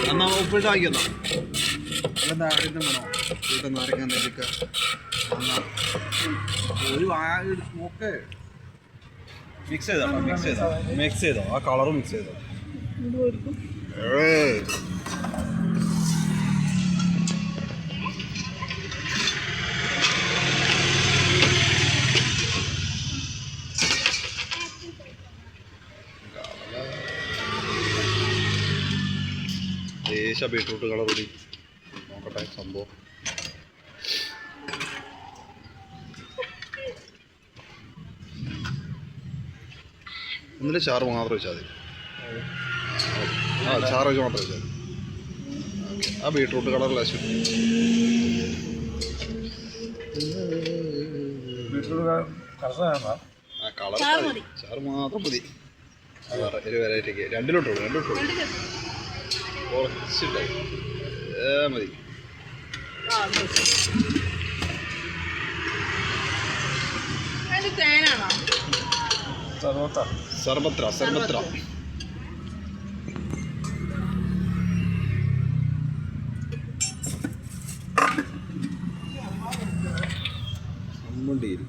എന്നാ ഉപ്പിട്ട് വാങ്ങിക്കുന്നോ അതെന്താ ആദ്യം വേണോ വീട്ടിൽ നാരങ്ങ നെല്ലിക്ക ഒരു നോക്കേ മിക്സ് ചെയ്തോ ആ കളറും മിക്സ് ചെയ്തോ ദേശ ബീട്രൂട്ട് കളർ കൂടി നോക്കട്ടെ സംഭവം ഒന്നിൻ്റെ ചാറ് മാത്രം വെച്ചാൽ മതി ചാറ് വെച്ച് മാത്രം വെച്ചാൽ മതി ആ ബീട്രൂട്ട് കളർ ലേശം ആ കളർ ചാറ് മാത്രം മതി ഒരു വെറൈറ്റിക്ക് രണ്ടിലോട്ടോ കുറച്ചിട്ടായി മതി സർബത്ര അമ്മണ്ടിയിൽ